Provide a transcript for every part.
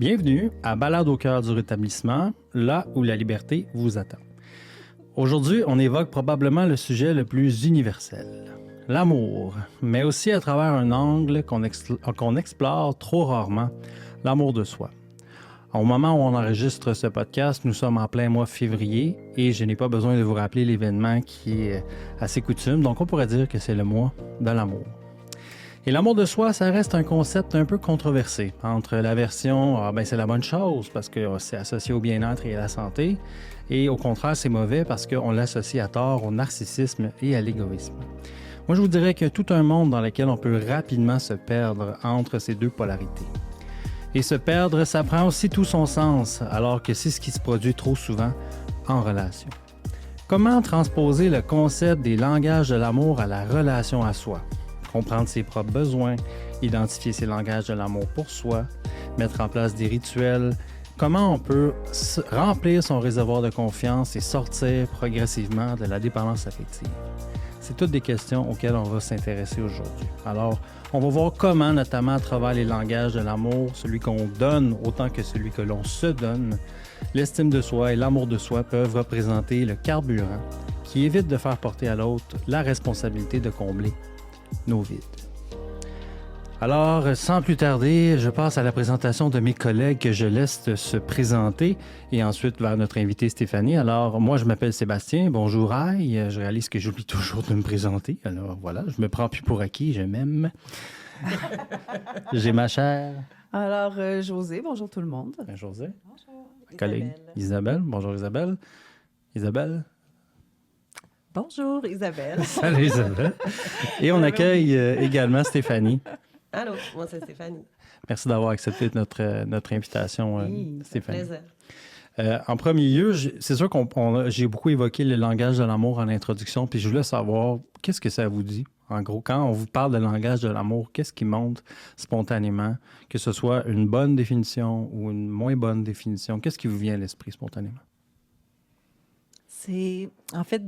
Bienvenue à Balade au cœur du rétablissement, là où la liberté vous attend. Aujourd'hui, on évoque probablement le sujet le plus universel, l'amour, mais aussi à travers un angle qu'on explore trop rarement, l'amour de soi. Au moment où on enregistre ce podcast, nous sommes en plein mois février et je n'ai pas besoin de vous rappeler l'événement qui est assez coutume, donc on pourrait dire que c'est le mois de l'amour. Et l'amour de soi, ça reste un concept un peu controversé entre la version c'est la bonne chose parce que c'est associé au bien-être et à la santé, et au contraire, c'est mauvais parce qu'on l'associe à tort au narcissisme et à l'égoïsme. Moi, je vous dirais qu'il y a tout un monde dans lequel on peut rapidement se perdre entre ces deux polarités. Et se perdre, ça prend aussi tout son sens, alors que c'est ce qui se produit trop souvent en relation. Comment transposer le concept des langages de l'amour à la relation à soi? Comprendre ses propres besoins, identifier ses langages de l'amour pour soi, mettre en place des rituels, comment on peut remplir son réservoir de confiance et sortir progressivement de la dépendance affective. C'est toutes des questions auxquelles on va s'intéresser aujourd'hui. Alors, on va voir comment, notamment à travers les langages de l'amour, celui qu'on donne autant que celui que l'on se donne, l'estime de soi et l'amour de soi peuvent représenter le carburant qui évite de faire porter à l'autre la responsabilité de combler nos vides. Alors, sans plus tarder, je passe à la présentation de mes collègues que je laisse se présenter et ensuite vers notre invitée Stéphanie. Alors, moi, je m'appelle Sébastien. Bonjour, aïe. Je réalise que j'oublie toujours de me présenter. Alors, voilà, je me prends plus pour acquis, je m'aime. J'ai ma chère. Alors, José, bonjour tout le monde. José. Bonjour. Ma collègue Isabelle. Bonjour, Isabelle. Isabelle. Bonjour, Isabelle. Salut, Isabelle. Et on accueille également Stéphanie. Allô, moi c'est Stéphanie. Merci d'avoir accepté notre invitation, Oui, Stéphanie. Plaisir. En premier lieu, c'est sûr j'ai beaucoup évoqué le langage de l'amour en introduction, puis je voulais savoir, qu'est-ce que ça vous dit? En gros, quand on vous parle de langage de l'amour, qu'est-ce qui monte spontanément? Que ce soit une bonne définition ou une moins bonne définition, qu'est-ce qui vous vient à l'esprit spontanément? C'est, en fait,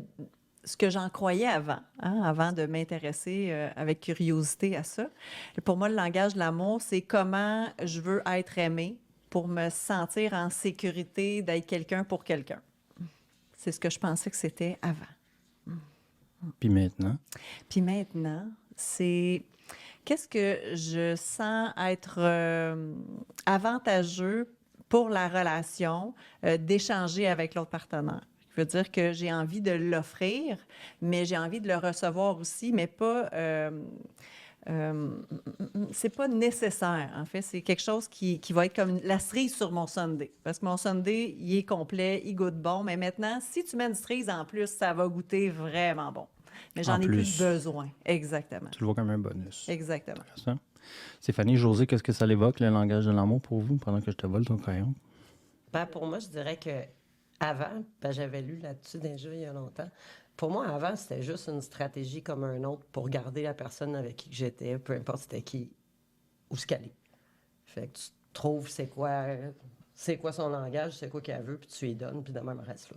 ce que j'en croyais avant de m'intéresser avec curiosité à ça. Pour moi, le langage de l'amour, c'est comment je veux être aimée pour me sentir en sécurité d'être quelqu'un pour quelqu'un. C'est ce que je pensais que c'était avant. Puis maintenant? Puis maintenant, c'est qu'est-ce que je sens être avantageux pour la relation d'échanger avec l'autre partenaire. Je veux dire que j'ai envie de l'offrir, mais j'ai envie de le recevoir aussi, mais pas... c'est pas nécessaire, en fait. C'est quelque chose qui va être comme la cerise sur mon sundae. Parce que mon sundae, il est complet, il goûte bon. Mais maintenant, si tu mets une cerise en plus, ça va goûter vraiment bon. Mais j'en ai plus besoin. Exactement. Tu le vois comme un bonus. Exactement. Intéressant. Stéphanie, José, qu'est-ce que ça l'évoque, le langage de l'amour pour vous, pendant que je te vole ton crayon? Ben, pour moi, je dirais que avant, j'avais lu là-dessus déjà il y a longtemps. Pour moi, avant, c'était juste une stratégie comme un autre pour garder la personne avec qui j'étais, peu importe c'était qui ou ce qu'elle est. Fait que tu trouves c'est quoi son langage, c'est quoi qu'elle veut, puis tu lui donnes, puis de même, elle reste là.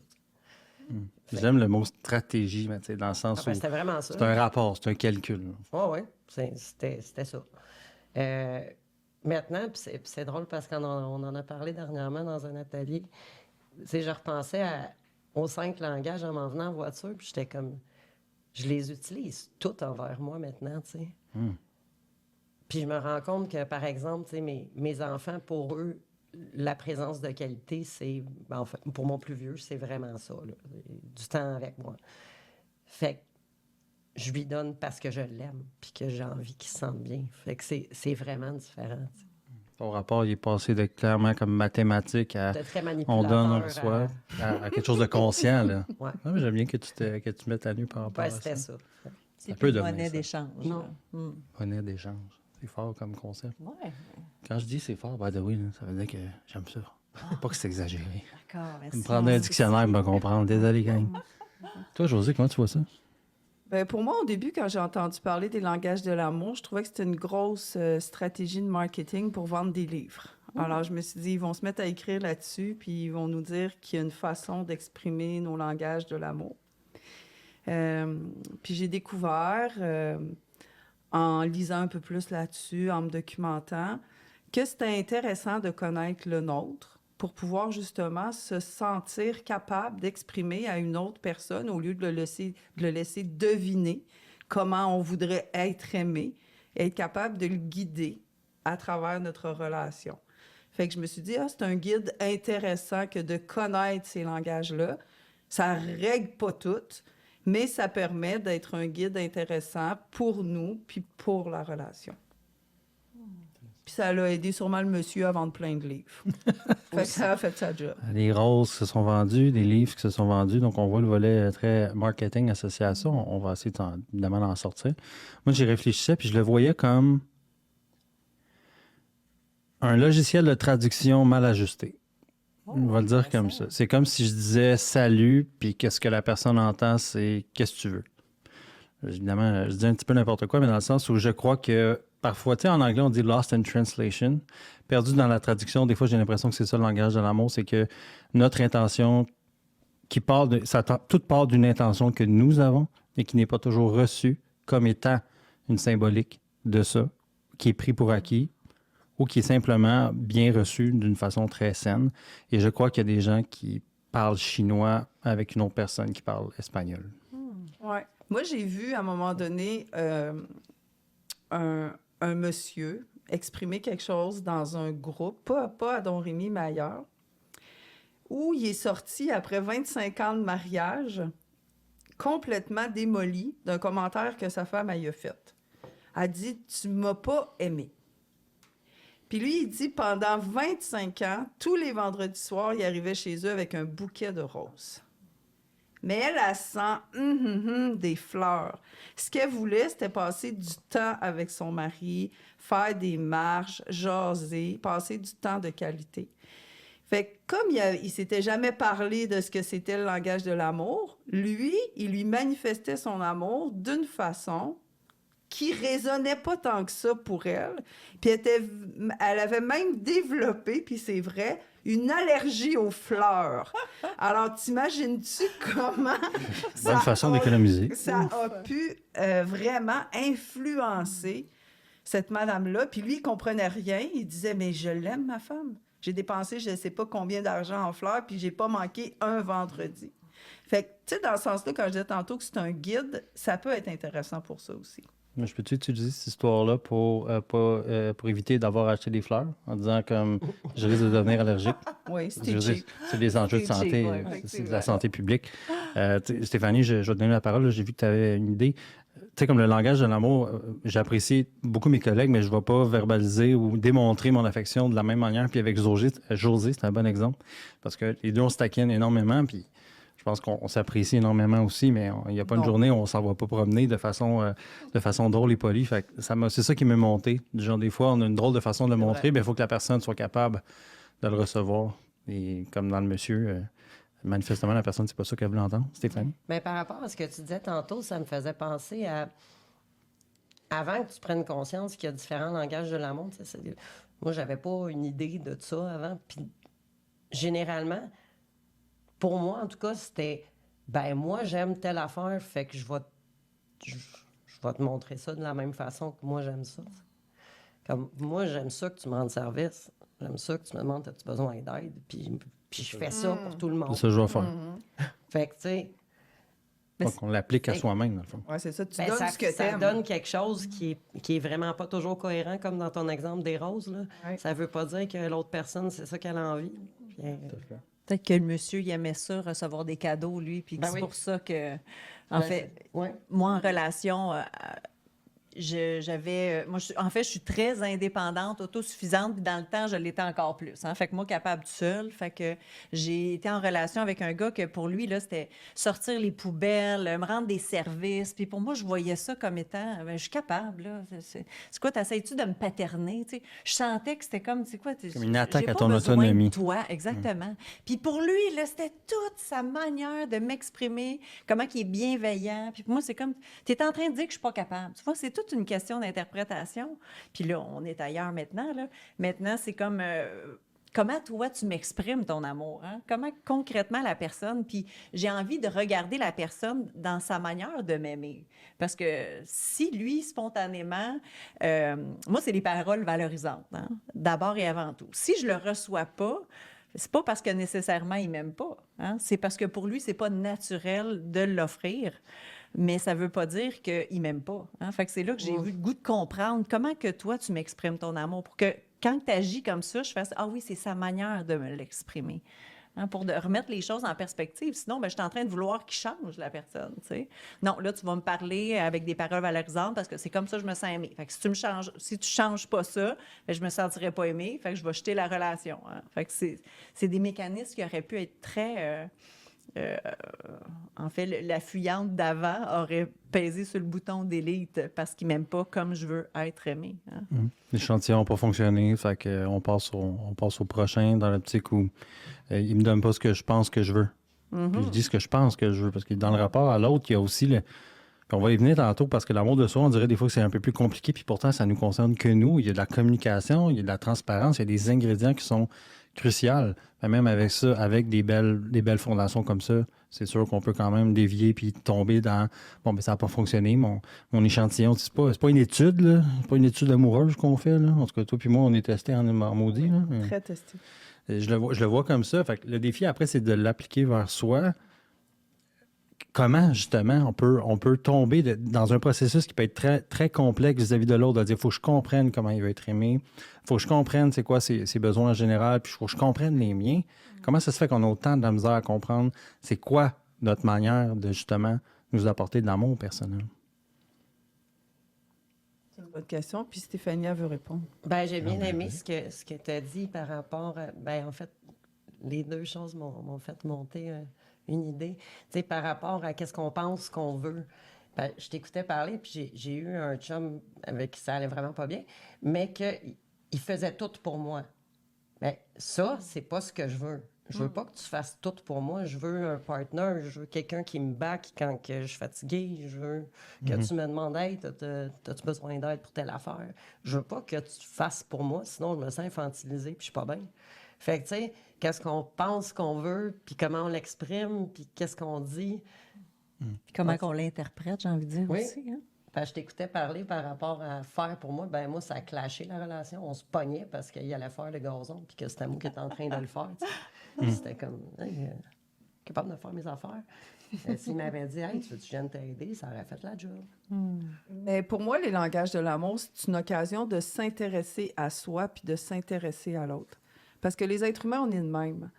J'aime le mot stratégie, mais dans le sens où C'était vraiment ça. c'est un rapport, c'est un calcul. Oui, c'était ça. Maintenant, puis c'est drôle parce qu'on en a parlé dernièrement dans un atelier. Je repensais aux 5 langages en m'en venant en voiture, puis j'étais comme... Je les utilise toutes envers moi maintenant, tu sais. Puis je me rends compte que, par exemple, tu sais, mes enfants, pour eux, la présence de qualité, c'est... en fait, pour mon plus vieux, c'est vraiment ça, là, du temps avec moi. Fait que je lui donne parce que je l'aime, puis que j'ai envie qu'il se sente bien. Fait que c'est vraiment différent, tu sais. Ton rapport, il est passé de clairement comme mathématique à C'était très on manipulateur. donne, on reçoit, à quelque chose de conscient. Là. Ouais. Ah, mais j'aime bien que tu mettes à nu par rapport Ouais, à c'était ça. ça. C'est peut plus devenir monnaie ça. d'échange. Non. Là. Monnaie d'échange. C'est fort comme concept. Ouais. Quand je dis c'est fort, by the way, là, ça veut dire que j'aime ça. Pas que c'est exagéré. D'accord, merci. Me prendre un dictionnaire pour me comprendre. Désolé, gang. Toi, José, comment tu vois ça? Ben, pour moi, au début, quand j'ai entendu parler des langages de l'amour, je trouvais que c'était une grosse stratégie de marketing pour vendre des livres. Alors, je me suis dit, ils vont se mettre à écrire là-dessus, puis ils vont nous dire qu'il y a une façon d'exprimer nos langages de l'amour. Puis j'ai découvert, en lisant un peu plus là-dessus, en me documentant, que c'était intéressant de connaître le nôtre pour pouvoir justement se sentir capable d'exprimer à une autre personne au lieu de le laisser deviner comment on voudrait être aimé, être capable de le guider à travers notre relation. Fait que je me suis dit, c'est un guide intéressant que de connaître ces langages-là. Ça règle pas tout, mais ça permet d'être un guide intéressant pour nous puis pour la relation. Puis ça l'a aidé sûrement le monsieur à vendre plein de livres. Fait que ça a fait sa job. Les roses qui se sont vendues, des livres qui se sont vendus. Donc, on voit le volet très marketing associé à ça. On va essayer évidemment d'en sortir. Moi, j'y réfléchissais, puis je le voyais comme un logiciel de traduction mal ajusté. On va le dire comme ça. C'est comme si je disais salut, puis qu'est-ce que la personne entend, c'est qu'est-ce que tu veux. Évidemment, je dis un petit peu n'importe quoi, mais dans le sens où je crois que parfois, tu sais, en anglais, on dit lost in translation. Perdu dans la traduction, des fois, j'ai l'impression que c'est ça le langage de l'amour, c'est que notre intention, tout part d'une intention que nous avons et qui n'est pas toujours reçue comme étant une symbolique de ça, qui est pris pour acquis ou qui est simplement bien reçu d'une façon très saine. Et je crois qu'il y a des gens qui parlent chinois avec une autre personne qui parle espagnol. Ouais. Moi, j'ai vu à un moment donné un monsieur exprimer quelque chose dans un groupe, pas à Don Rémy, mais ailleurs, où il est sorti après 25 ans de mariage, complètement démoli d'un commentaire que sa femme a fait. Elle dit « Tu m'as pas aimé ». Puis lui, il dit, pendant 25 ans, tous les vendredis soirs, il arrivait chez eux avec un bouquet de roses. Mais elle sent des fleurs. Ce qu'elle voulait, c'était passer du temps avec son mari, faire des marches, jaser, passer du temps de qualité. Fait que comme il s'était jamais parlé de ce que c'était le langage de l'amour, lui, il lui manifestait son amour d'une façon qui résonnait pas tant que ça pour elle. Puis elle avait même développé, puis c'est vrai, une allergie aux fleurs. Alors, t'imagines-tu comment Bonne façon d'économiser. Ça a pu vraiment influencer cette madame-là. Puis lui, il comprenait rien. Il disait, mais je l'aime, ma femme. J'ai dépensé je ne sais pas combien d'argent en fleurs, puis j'ai pas manqué un vendredi. Fait que, tu sais, dans ce sens-là, quand je disais tantôt que c'est un guide, ça peut être intéressant pour ça aussi. Mais je peux-tu utiliser cette histoire-là pour éviter d'avoir acheté des fleurs en disant comme je risque de devenir allergique? Oui, c'est cheap. C'est des enjeux de santé, c'est de la santé publique. Stéphanie, je vais te donner la parole. Là, j'ai vu que tu avais une idée. Tu sais, comme le langage de l'amour, j'apprécie beaucoup mes collègues, mais je ne vais pas verbaliser ou démontrer mon affection de la même manière. Puis avec José, c'est un bon exemple. Parce que les deux, on se taquine énormément, puis je pense qu'on s'apprécie énormément aussi, mais il n'y a pas une journée où on ne s'en va pas promener de façon drôle et polie. Fait que c'est ça qui m'est monté. Genre, des fois, on a une drôle de façon de le montrer, mais il faut que la personne soit capable de le recevoir. Et comme dans le monsieur, manifestement, la personne, c'est pas ça qu'elle voulait entendre. Stéphanie? Mais par rapport à ce que tu disais tantôt, ça me faisait penser à... Avant que tu prennes conscience qu'il y a différents langages de l'amour, moi, j'avais pas une idée de ça avant. Puis, généralement... Pour moi, en tout cas, c'était moi, j'aime telle affaire, fait que je vais te montrer ça de la même façon que moi, j'aime ça. Comme moi, j'aime ça que tu me rendes service. J'aime ça que tu me demandes as-tu besoin d'aide, puis je fais ça pour tout le monde. C'est ça que je vais faire. Fait que, tu sais. Donc, on l'applique à soi-même, dans le fond. Oui, c'est ça. Tu donnes ce que ça t'aimes. donne quelque chose qui est vraiment pas toujours cohérent, comme dans ton exemple des roses. Là. Ouais. Ça veut pas dire que l'autre personne, c'est ça qu'elle a envie. Puis, Peut-être que le monsieur, il aimait ça, recevoir des cadeaux, lui, puis que c'est pour ça que, en fait, moi, en relation, je suis très indépendante, autosuffisante, puis dans le temps, je l'étais encore plus. Hein? Fait que moi, capable seule, fait que j'ai été en relation avec un gars que pour lui, là, c'était sortir les poubelles, me rendre des services. Puis pour moi, je voyais ça comme étant, je suis capable, là. C'est quoi, t'essayes-tu de me paterner? T'sais? Je sentais que c'était comme, c'est quoi? Comme une attaque j'ai à pas ton besoin autonomie. de toi, exactement. Puis pour lui, là, c'était toute sa manière de m'exprimer, comment il est bienveillant. Puis pour moi, c'est comme, tu es en train de dire que je suis pas capable. Tu vois, c'est toute une question d'interprétation. Puis là, on est ailleurs maintenant, là. Maintenant, c'est comme... comment toi, tu m'exprimes ton amour? Hein? Comment concrètement la personne, puis j'ai envie de regarder la personne dans sa manière de m'aimer. Parce que si lui, spontanément, moi, c'est les paroles valorisantes, hein, d'abord et avant tout. Si je le reçois pas, c'est pas parce que nécessairement il m'aime pas, hein? C'est parce que pour lui, c'est pas naturel de l'offrir. Mais ça veut pas dire qu'il m'aime pas. Hein? Fait que c'est là que j'ai eu le goût de comprendre comment que toi, tu m'exprimes ton amour pour que quand tu agis comme ça, je fasse « Ah oui, c'est sa manière de me l'exprimer. » Hein, pour remettre les choses en perspective. Sinon, ben, je suis en train de vouloir qu'il change, la personne. Tu sais. Non, là, tu vas me parler avec des paroles valorisantes parce que c'est comme ça que je me sens aimée. Fait que si tu changes pas ça, ben, je me sentirais pas aimée. Fait que je vais jeter la relation. Hein. Fait que c'est des mécanismes qui auraient pu être très... en fait, la fuyante d'avant aurait pesé sur le bouton d'élite parce qu'il m'aime pas comme je veux être aimé. Hein. L'échantillon n'a pas fonctionné, fait que on passe au prochain dans l'optique où il me donne pas ce que je pense que je veux. Puis je dis ce que je pense que je veux, parce que dans le rapport à l'autre, il y a aussi puis on va y venir tantôt, parce que l'amour de soi, on dirait des fois que c'est un peu plus compliqué, puis pourtant, ça nous concerne que nous. Il y a de la communication, il y a de la transparence, il y a des ingrédients qui sont cruciaux. Mais même avec ça, avec des belles fondations comme ça, c'est sûr qu'on peut quand même dévier puis tomber dans « Bon, ben ça n'a pas fonctionné, mon échantillon. » C'est pas une étude, là. C'est pas une étude amoureuse qu'on fait, là. En tout cas, toi puis moi, on est testés en maudit, là. Très testé. Je le vois comme ça. Fait que le défi, après, c'est de l'appliquer vers soi. Comment, justement, on peut tomber dans un processus qui peut être très, très complexe vis-à-vis de l'autre, de dire, il faut que je comprenne comment il va être aimé, il faut que je comprenne c'est quoi ses besoins en général, puis il faut que je comprenne les miens. Comment ça se fait qu'on a autant de la misère à comprendre c'est quoi notre manière de, justement, nous apporter de l'amour personnel? C'est une bonne question. Puis Stéphanie, elle veut répondre. Ben, j'ai bien aimé ce que tu as dit par rapport à... Ben, en fait, les deux choses m'ont fait monter une idée. Tu sais, par rapport à qu'est-ce qu'on pense qu'on veut. Ben, je t'écoutais parler, puis j'ai eu un chum avec qui ça allait vraiment pas bien, mais qu'il faisait tout pour moi. Ben, ça, c'est pas ce que je veux. Je veux pas que tu fasses tout pour moi. Je veux un partner, je veux quelqu'un qui me back quand que je suis fatiguée. Je veux que tu me demandes « Hey, t'as-tu besoin d'aide pour telle affaire? » Je veux pas que tu fasses pour moi, sinon je me sens infantilisée puis je suis pas bien. Fait que, tu sais, qu'est-ce qu'on pense qu'on veut, puis comment on l'exprime, puis qu'est-ce qu'on dit. Puis comment qu'on l'interprète, j'ai envie de dire Oui. aussi. Hein? Ben, je t'écoutais parler par rapport à faire pour moi. Ben moi, ça a clashé la relation. On se pognait parce qu'il allait faire le gazon, puis que c'était moi qui étais en train de le faire. C'était comme, hey, capable de faire mes affaires. S'il m'avait dit, hey, tu veux que je vienne t'aider, ça aurait fait la job. Mais pour moi, les langages de l'amour, c'est une occasion de s'intéresser à soi puis de s'intéresser à l'autre. Parce que les êtres humains, on est de même.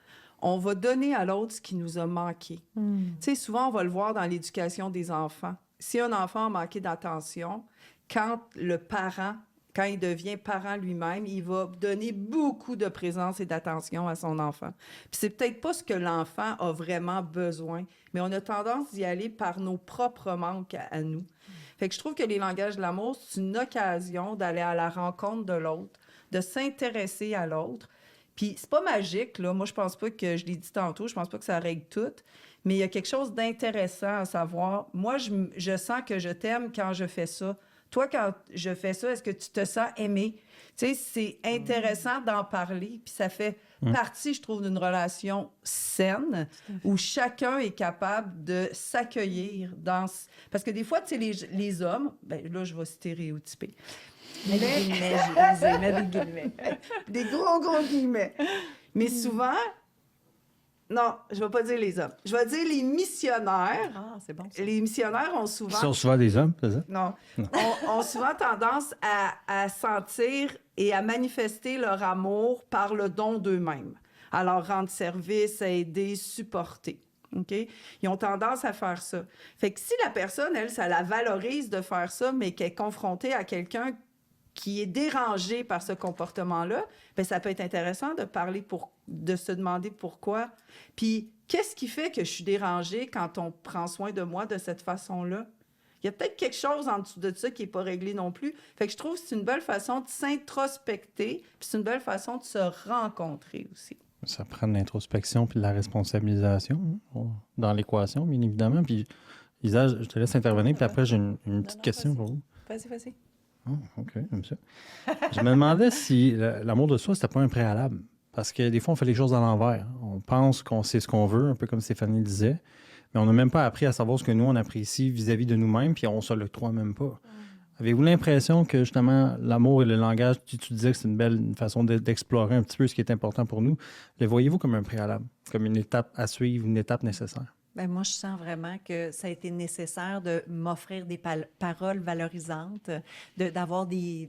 On va donner à l'autre ce qui nous a manqué. Tu sais, souvent, on va le voir dans l'éducation des enfants. Si un enfant a manqué d'attention, quand il devient parent lui-même, il va donner beaucoup de présence et d'attention à son enfant. Puis c'est peut-être pas ce que l'enfant a vraiment besoin, mais on a tendance d'y aller par nos propres manques à nous. Fait que je trouve que les langages de l'amour, c'est une occasion d'aller à la rencontre de l'autre, de s'intéresser à l'autre. Puis c'est pas magique, là. Moi, je pense pas que, je l'ai dit tantôt, je pense pas que ça règle tout, mais il y a quelque chose d'intéressant à savoir. Moi, je sens que je t'aime quand je fais ça. Toi, quand je fais ça, est-ce que tu te sens aimé? Tu sais, c'est intéressant d'en parler, puis ça fait partie, je trouve, d'une relation saine où chacun est capable de s'accueillir dans... Parce que des fois, tu sais, les hommes, ben là, je vais stéréotyper. Mets des guillemets, j'ai osé, mets des guillemets. Des gros guillemets. Mais souvent... Non, je ne vais pas dire les hommes. Je vais dire les missionnaires. Ah, c'est bon. Ça. Les missionnaires ont souvent... Ils sont souvent des hommes, c'est ça? Non. Ont souvent tendance à sentir et à manifester leur amour par le don d'eux-mêmes. À leur rendre service, à aider, supporter. OK? Ils ont tendance à faire ça. Fait que si la personne, elle, ça la valorise de faire ça, mais qu'elle est confrontée à quelqu'un qui est dérangé par ce comportement-là, bien, ça peut être intéressant de parler de se demander pourquoi. Puis, qu'est-ce qui fait que je suis dérangée quand on prend soin de moi de cette façon-là? Il y a peut-être quelque chose en dessous de ça qui n'est pas réglé non plus. Fait que je trouve que c'est une belle façon de s'introspecter, puis c'est une belle façon de se rencontrer aussi. Ça prend de l'introspection puis de la responsabilisation dans l'équation, bien évidemment. Puis, Isa, je te laisse intervenir, puis après, j'ai une petite question pour vous. Vas-y. Oh, OK, comme ça. Je me demandais si l'amour de soi, c'était pas un préalable Parce que des fois, on fait les choses à l'envers. On pense qu'on sait ce qu'on veut, un peu comme Stéphanie le disait, mais on n'a même pas appris à savoir ce que nous, on apprécie vis-à-vis de nous-mêmes, puis on se l'octroie même pas. Avez-vous l'impression que, justement, l'amour et le langage, tu disais que c'est une belle façon d'explorer un petit peu ce qui est important pour nous, le voyez-vous comme un préalable, comme une étape à suivre, une étape nécessaire? Ben moi, je sens vraiment que ça a été nécessaire de m'offrir des paroles valorisantes, d'avoir des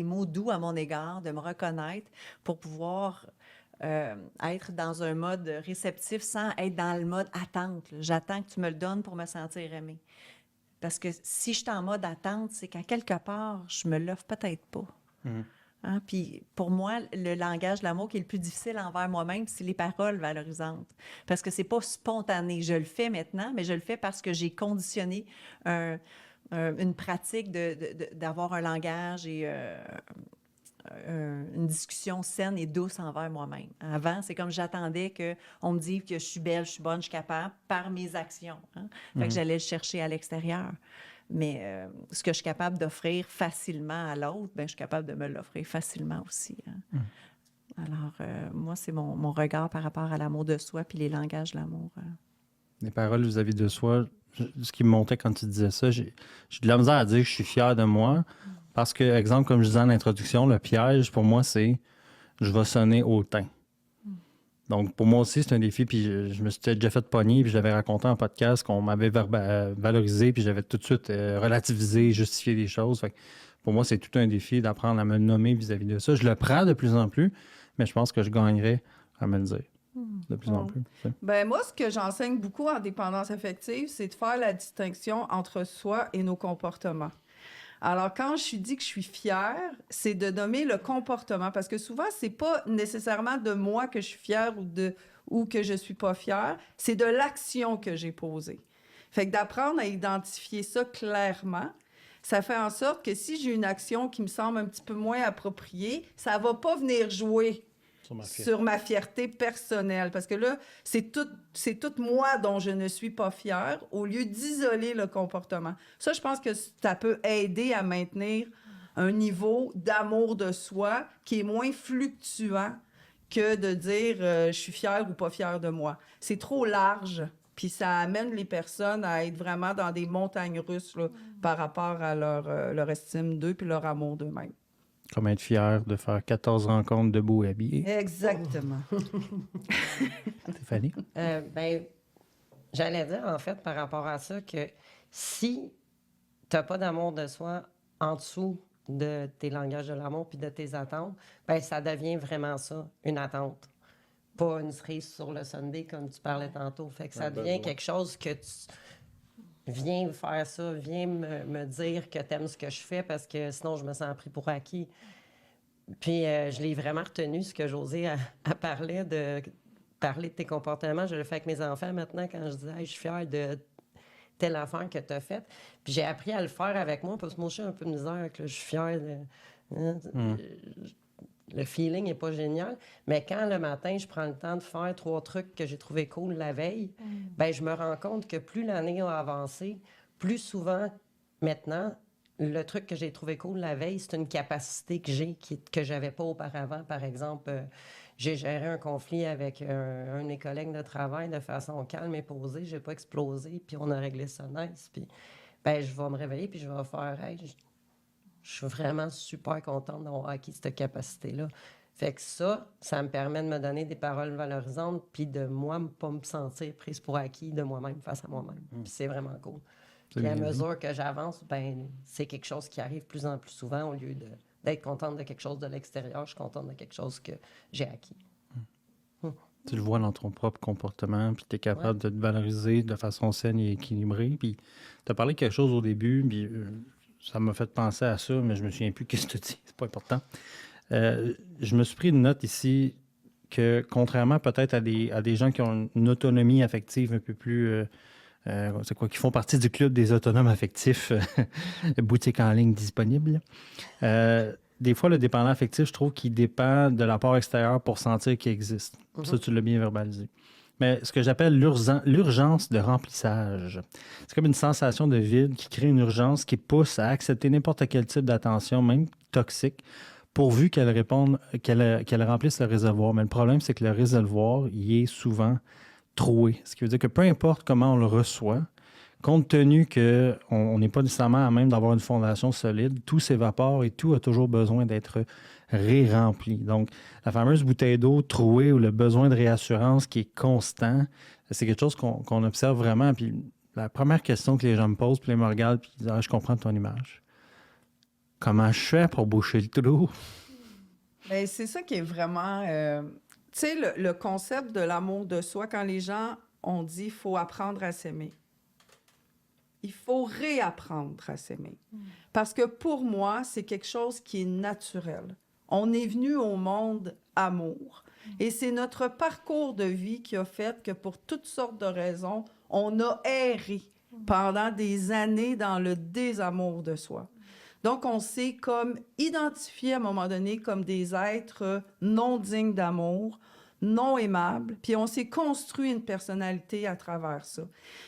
mots doux à mon égard, de me reconnaître pour pouvoir être dans un mode réceptif sans être dans le mode attente. Là. J'attends que tu me le donnes pour me sentir aimée. Parce que si je suis en mode attente, c'est qu'à quelque part, je me l'offre peut-être pas. Hein? Puis pour moi, le langage de l'amour qui est le plus difficile envers moi-même, c'est les paroles valorisantes. Parce que c'est pas spontané. Je le fais maintenant, mais je le fais parce que j'ai conditionné une pratique d'avoir un langage et une discussion saine et douce envers moi-même. Avant, c'est comme j'attendais qu'on me dise que je suis belle, je suis bonne, je suis capable par mes actions. Hein? Fait que j'allais le chercher à l'extérieur. Mais ce que je suis capable d'offrir facilement à l'autre, ben, je suis capable de me l'offrir facilement aussi. Hein? Alors, moi, c'est mon regard par rapport à l'amour de soi puis les langages de l'amour. Les paroles vis-à-vis de soi, ce qui me montait quand tu disais ça, j'ai de la misère à dire que je suis fier de moi. Parce que, exemple, comme je disais en introduction, le piège, pour moi, c'est je vais sonner hautain. Donc, pour moi aussi, c'est un défi. Puis je me suis déjà fait pogner, puis j'avais raconté en podcast qu'on m'avait valorisé, puis j'avais tout de suite relativisé, justifié les choses. Fait que pour moi, c'est tout un défi d'apprendre à me nommer vis-à-vis de ça. Je le prends de plus en plus, mais je pense que je gagnerais à me le dire de plus en plus. Ben moi, ce que j'enseigne beaucoup en dépendance affective, c'est de faire la distinction entre soi et nos comportements. Alors, quand je dis que je suis fière, c'est de nommer le comportement, parce que souvent, c'est pas nécessairement de moi que je suis fière ou que je suis pas fière, c'est de l'action que j'ai posée. Fait que d'apprendre à identifier ça clairement, ça fait en sorte que si j'ai une action qui me semble un petit peu moins appropriée, ça va pas venir jouer sur ma fierté personnelle. Parce que là, c'est tout moi dont je ne suis pas fière, au lieu d'isoler le comportement. Ça, je pense que ça peut aider à maintenir un niveau d'amour de soi qui est moins fluctuant que de dire je suis fière ou pas fière de moi. C'est trop large, puis ça amène les personnes à être vraiment dans des montagnes russes là, par rapport à leur estime d'eux puis leur amour d'eux-mêmes. Comme être fier de faire 14 rencontres debout et habillé. Exactement. Stéphanie? Ben, j'allais dire, en fait, par rapport à ça, que si tu n'as pas d'amour de soi en dessous de tes langages de l'amour puis de tes attentes, ben ça devient vraiment ça, une attente. Pas une cerise sur le Sunday, comme tu parlais tantôt. Fait que ça devient quelque chose que tu... Viens faire ça, viens me dire que t'aimes ce que je fais parce que sinon je me sens pris pour acquis. Puis je l'ai vraiment retenu, ce que Josée a parlé de tes comportements. Je le fais avec mes enfants maintenant quand je dis hey, je suis fière de telle affaire que tu as faite. Puis j'ai appris à le faire avec moi parce que moi je suis un peu de misère, que je suis fière de... Le feeling n'est pas génial, mais quand le matin, je prends le temps de faire 3 trucs que j'ai trouvé cool la veille, ben je me rends compte que plus l'année a avancé, plus souvent, maintenant, le truc que j'ai trouvé cool la veille, c'est une capacité que j'ai que je n'avais pas auparavant. Par exemple, j'ai géré un conflit avec un de mes collègues de travail de façon calme et posée. Je n'ai pas explosé, puis on a réglé ça nice. Puis ben, je vais me réveiller, puis je vais faire hey, je suis vraiment super contente d'avoir acquis cette capacité-là. Fait que ça me permet de me donner des paroles valorisantes puis de moi, pas me sentir prise pour acquis de moi-même face à moi-même. Puis c'est vraiment cool. Puis à mesure que j'avance, ben c'est quelque chose qui arrive de plus en plus souvent au lieu d'être contente de quelque chose de l'extérieur, je suis contente de quelque chose que j'ai acquis. Tu le vois dans ton propre comportement, puis tu es capable de te valoriser de façon saine et équilibrée. Puis tu as parlé de quelque chose au début, puis... ça m'a fait penser à ça, mais je me souviens plus qu'est-ce que tu dis. C'est pas important. Je me suis pris une note ici que, contrairement peut-être à des gens qui ont une autonomie affective un peu plus... qui font partie du club des autonomes affectifs, boutique en ligne disponible. Des fois, le dépendant affectif, je trouve qu'il dépend de l'apport extérieur pour sentir qu'il existe. Ça, tu l'as bien verbalisé. Mais ce que j'appelle l'urgence de remplissage. C'est comme une sensation de vide qui crée une urgence qui pousse à accepter n'importe quel type d'attention, même toxique, pourvu qu'elle réponde, qu'elle remplisse le réservoir. Mais le problème, c'est que le réservoir, il est souvent troué. Ce qui veut dire que peu importe comment on le reçoit, compte tenu qu'on n'est pas nécessairement à même d'avoir une fondation solide, tout s'évapore et tout a toujours besoin d'être ré-rempli. Donc, la fameuse bouteille d'eau trouée ou le besoin de réassurance qui est constant, c'est quelque chose qu'on observe vraiment. Puis la première question que les gens me posent, puis ils me regardent, puis ils disent « Ah, je comprends ton image. Comment je fais pour boucher le trou? » Bien, c'est ça qui est vraiment... tu sais, le concept de l'amour de soi, quand les gens ont dit qu'il faut apprendre à s'aimer, il faut réapprendre à s'aimer. Parce que pour moi, c'est quelque chose qui est naturel. On est venu au monde amour. Et c'est notre parcours de vie qui a fait que pour toutes sortes de raisons, on a erré pendant des années dans le désamour de soi. Donc, on s'est comme identifié à un moment donné comme des êtres non dignes d'amour, non aimables, puis on s'est construit une personnalité à travers ça.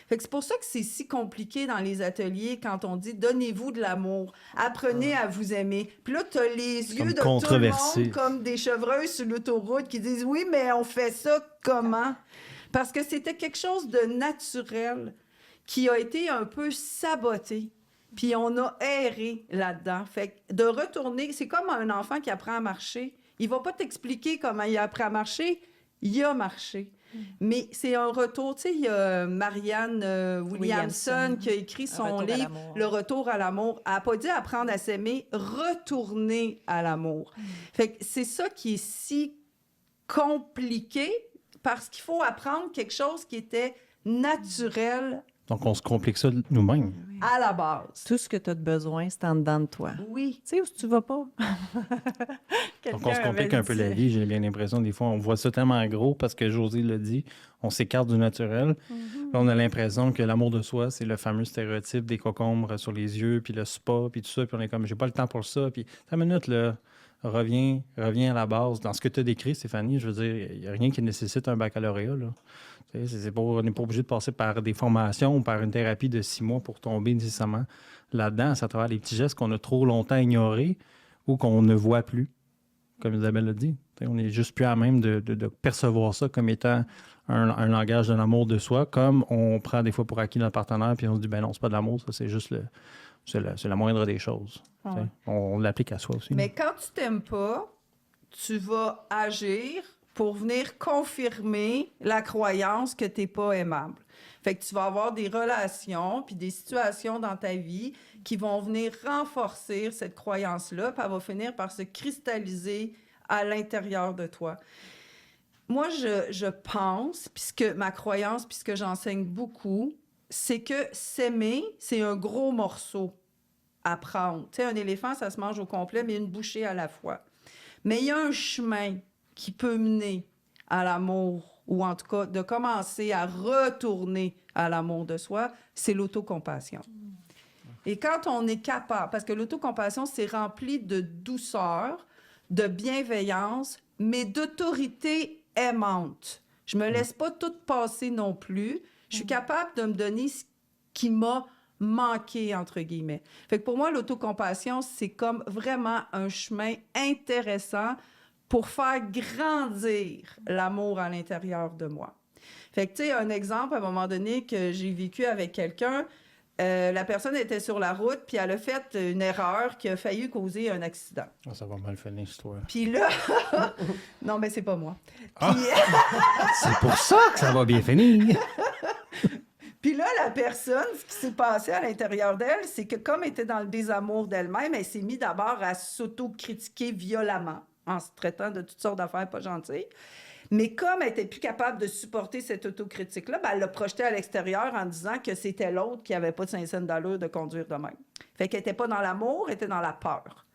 Fait que c'est pour ça que c'est si compliqué dans les ateliers quand on dit « donnez-vous de l'amour, apprenez à vous aimer ». Puis là, tu as les yeux de tout le monde comme des chevreuils sur l'autoroute qui disent « oui, mais on fait ça comment? » Parce que c'était quelque chose de naturel qui a été un peu saboté. Puis on a erré là-dedans. Fait que de retourner, c'est comme un enfant qui apprend à marcher. Il va pas t'expliquer comment il apprend à marcher. Il a marché. Mais c'est un retour. Tu sais, il y a Marianne Williamson qui a écrit son livre « Le retour à l'amour ». Elle n'a pas dit apprendre à s'aimer, retourner à l'amour. Fait que c'est ça qui est si compliqué parce qu'il faut apprendre quelque chose qui était naturel. Donc, on se complique ça nous-mêmes. À la base. Tout ce que tu as de besoin, c'est en dedans de toi. Oui. Tu sais où tu vas pas? Donc, on se complique un peu la vie, j'ai bien l'impression. Des fois, on voit ça tellement gros parce que Josée l'a dit, on s'écarte du naturel. Là, on a l'impression que l'amour de soi, c'est le fameux stéréotype des concombres sur les yeux, puis le spa, puis tout ça. Puis on est comme, j'ai pas le temps pour ça. Puis, 5 minutes, là, reviens à la base. Dans ce que tu as décrit, Stéphanie, je veux dire, il n'y a rien qui nécessite un baccalauréat, là. On n'est pas obligé de passer par des formations ou par une thérapie de 6 mois pour tomber nécessairement là-dedans. C'est à travers les petits gestes qu'on a trop longtemps ignorés ou qu'on ne voit plus, comme Isabelle l'a dit. On n'est juste plus à même de percevoir ça comme étant un langage de l'amour de soi, comme on prend des fois pour acquis notre partenaire puis on se dit, ben non, c'est pas de l'amour, ça, c'est juste c'est la moindre des choses. Ouais. On l'applique à soi aussi. Mais quand tu t'aimes pas, tu vas agir pour venir confirmer la croyance que tu n'es pas aimable. Fait que tu vas avoir des relations puis des situations dans ta vie qui vont venir renforcer cette croyance-là, puis elle va finir par se cristalliser à l'intérieur de toi. Moi, je pense, puisque ma croyance, puisque j'enseigne beaucoup, c'est que s'aimer, c'est un gros morceau à prendre. Tu sais, un éléphant, ça se mange au complet, mais une bouchée à la fois. Mais il y a un chemin qui peut mener à l'amour, ou en tout cas de commencer à retourner à l'amour de soi, c'est l'autocompassion. Et quand on est capable, parce que l'autocompassion, c'est rempli de douceur, de bienveillance, mais d'autorité aimante. Je me laisse pas tout passer non plus. Je suis capable de me donner ce qui m'a manqué, entre guillemets. Fait que pour moi, l'autocompassion, c'est comme vraiment un chemin intéressant pour faire grandir l'amour à l'intérieur de moi. Fait que, tu sais, un exemple, à un moment donné, que j'ai vécu avec quelqu'un, la personne était sur la route, puis elle a fait une erreur qui a failli causer un accident. Oh, ça va mal finir, l'histoire. Puis là... non, mais c'est pas moi. Ah! Puis... c'est pour ça que ça va bien finir! Puis là, la personne, ce qui s'est passé à l'intérieur d'elle, c'est que comme elle était dans le désamour d'elle-même, elle s'est mise d'abord à s'auto-critiquer violemment, en se traitant de toutes sortes d'affaires pas gentilles. Mais comme elle n'était plus capable de supporter cette autocritique-là, ben elle l'a projetée à l'extérieur en disant que c'était l'autre qui n'avait pas de 5 cents d'allure de conduire de même. Fait qu'elle n'était pas dans l'amour, elle était dans la peur.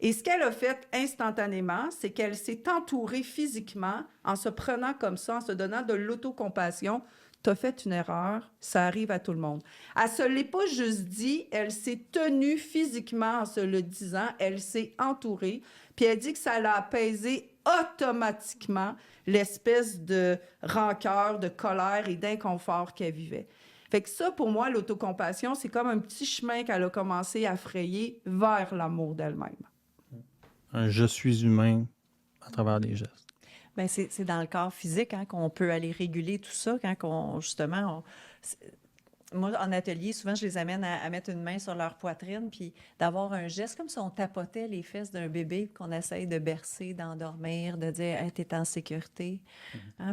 Et ce qu'elle a fait instantanément, c'est qu'elle s'est entourée physiquement en se prenant comme ça, en se donnant de l'autocompassion. T'as fait une erreur, ça arrive à tout le monde. Elle se l'est pas juste dit, elle s'est tenue physiquement en se le disant, elle s'est entourée, puis elle dit que ça l'a apaisé automatiquement l'espèce de rancœur, de colère et d'inconfort qu'elle vivait. Fait que ça, pour moi, l'autocompassion, c'est comme un petit chemin qu'elle a commencé à frayer vers l'amour d'elle-même. un je suis humain à travers des gestes. Bien, c'est dans le corps physique qu'on peut aller réguler tout ça, moi, en atelier, souvent, je les amène à mettre une main sur leur poitrine, puis d'avoir un geste comme si on tapotait les fesses d'un bébé, qu'on essaye de bercer, d'endormir, de dire hey, « t'es en sécurité ».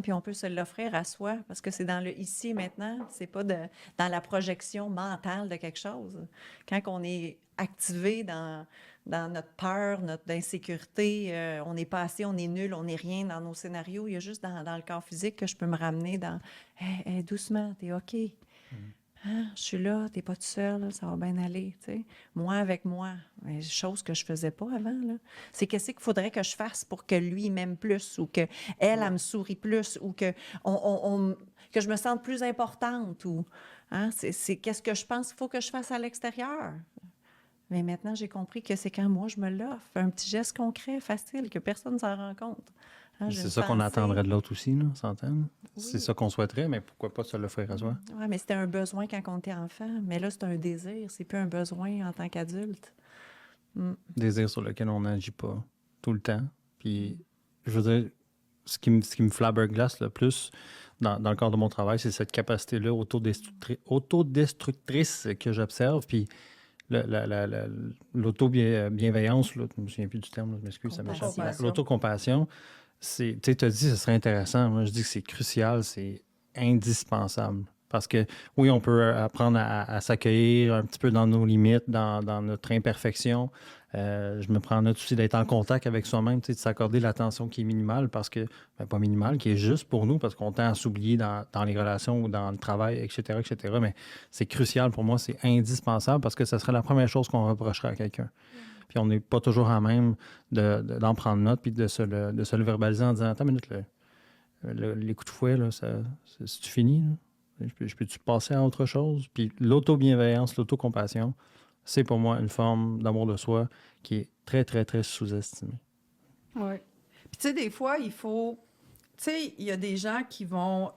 Puis on peut se l'offrir à soi, parce que c'est dans le ici et maintenant, c'est pas dans la projection mentale de quelque chose. Quand on est activé dans notre peur, notre insécurité, on n'est pas assez, on est nul, on n'est rien dans nos scénarios, il y a juste dans le corps physique que je peux me ramener dans hey, doucement, t'es OK ». Je suis là, t'es pas tout seul, ça va bien aller, tu sais. Moi avec moi, chose que je faisais pas avant, là. C'est qu'est-ce qu'il faudrait que je fasse pour que lui m'aime plus ou que elle me sourie plus ou que que je me sente plus importante ou c'est qu'est-ce que je pense qu'il faut que je fasse à l'extérieur. Mais maintenant, j'ai compris que c'est quand moi je me l'offre, un petit geste concret, facile, que personne ne s'en rend compte. C'est ça qu'on attendrait de l'autre aussi, là, s'entendre. Oui. C'est ça qu'on souhaiterait, mais pourquoi pas se l'offrir à soi? Oui, mais c'était un besoin quand on était enfant. Mais là, c'est un désir. C'est plus un besoin en tant qu'adulte. Désir sur lequel on n'agit pas tout le temps. Puis, je veux dire, ce qui me flabbergasse le plus dans le cadre de mon travail, c'est cette capacité-là autodestructrice que j'observe. Puis, l'auto-bienveillance, là, je ne me souviens plus du terme, là, je m'excuse, ça m'échappe. Compassion. L'autocompassion, tu as dit que ce serait intéressant. Moi, je dis que c'est crucial, c'est indispensable. Parce que, oui, on peut apprendre à s'accueillir un petit peu dans nos limites, dans notre imperfection. Je me prends en note aussi d'être en contact avec soi-même, de s'accorder l'attention qui est minimale, parce que, pas minimale, qui est juste pour nous, parce qu'on tend à s'oublier dans les relations ou dans le travail, etc., etc. Mais c'est crucial pour moi, c'est indispensable, parce que ce serait la première chose qu'on reprocherait à quelqu'un. Puis on n'est pas toujours à même d'en prendre note puis de se le verbaliser en disant « Attends une minute, les coups de fouet, là, c'est-tu fini? Là? Je peux-tu passer à autre chose? » Puis l'auto-bienveillance, l'autocompassion, c'est pour moi une forme d'amour de soi qui est très, très, très sous-estimée. Oui. Puis tu sais, des fois, il faut... Tu sais, il y a des gens qui vont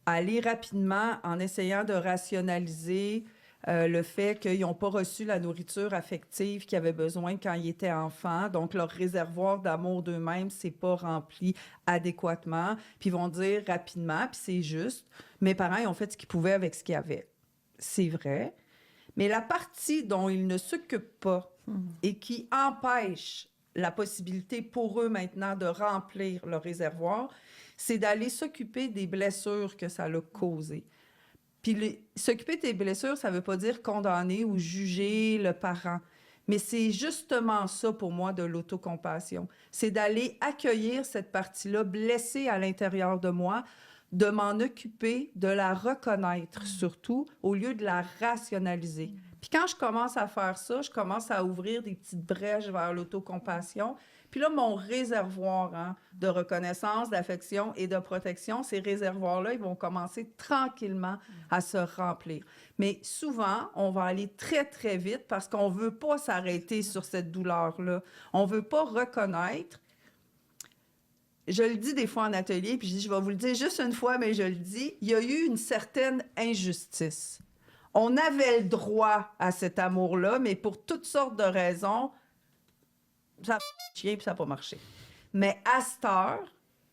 aller rapidement en essayant de rationaliser le fait qu'ils n'ont pas reçu la nourriture affective qu'ils avaient besoin quand ils étaient enfants. Donc, leur réservoir d'amour d'eux-mêmes s'est pas rempli adéquatement. Puis ils vont dire rapidement, puis c'est juste, mes parents ils ont fait ce qu'ils pouvaient avec ce qu'ils avaient. C'est vrai. Mais la partie dont ils ne s'occupent pas et qui empêche la possibilité pour eux maintenant de remplir leur réservoir, c'est d'aller s'occuper des blessures que ça a causées. Puis s'occuper des blessures, ça ne veut pas dire condamner ou juger le parent. Mais c'est justement ça pour moi de l'autocompassion. C'est d'aller accueillir cette partie-là blessée à l'intérieur de moi, de m'en occuper, de la reconnaître surtout, au lieu de la rationaliser. Puis quand je commence à faire ça, je commence à ouvrir des petites brèches vers l'autocompassion. Puis là, mon réservoir de reconnaissance, d'affection et de protection, ces réservoirs-là, ils vont commencer tranquillement à se remplir. Mais souvent, on va aller très, très vite parce qu'on ne veut pas s'arrêter sur cette douleur-là. On ne veut pas reconnaître. Je le dis des fois en atelier, puis je vais vous le dire juste une fois, mais je le dis, il y a eu une certaine injustice. On avait le droit à cet amour-là, mais pour toutes sortes de raisons, ça a chier puis ça n'a pas marché. Mais à cette heure,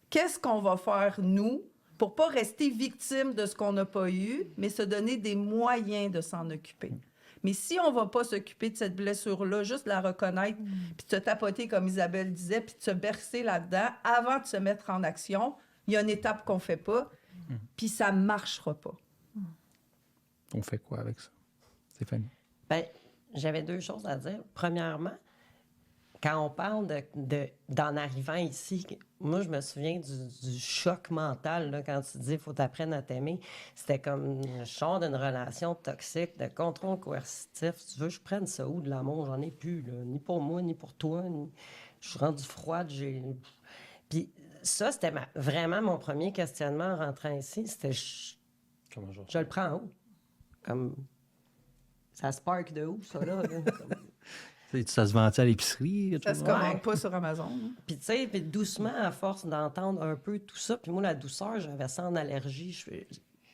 qu'est-ce qu'on va faire, nous, pour pas rester victime de ce qu'on n'a pas eu, mais se donner des moyens de s'en occuper? Mais si on ne va pas s'occuper de cette blessure-là, juste la reconnaître, puis de se tapoter, comme Isabelle disait, puis de se bercer là-dedans, avant de se mettre en action, il y a une étape qu'on ne fait pas, puis ça ne marchera pas. On fait quoi avec ça? Stéphanie? Bien, j'avais deux choses à dire. Premièrement, quand on parle d'en arrivant ici, moi, je me souviens du choc mental, là, quand tu dis qu'il faut t'apprendre à t'aimer. C'était comme le genre d'une relation toxique, de contrôle coercitif. Tu veux, je prenne ça où, de l'amour? J'en ai plus, là. Ni pour moi, ni pour toi. Je suis rendue froide. Puis ça, c'était vraiment mon premier questionnement en rentrant ici. C'était, Comment je le prends où? Comme, ça spark de où, ça, là? Ça se vend à l'épicerie? Ça se commande pas sur Amazon. Puis tu sais, doucement, à force d'entendre un peu tout ça, puis moi, la douceur, j'avais ça en allergie. Je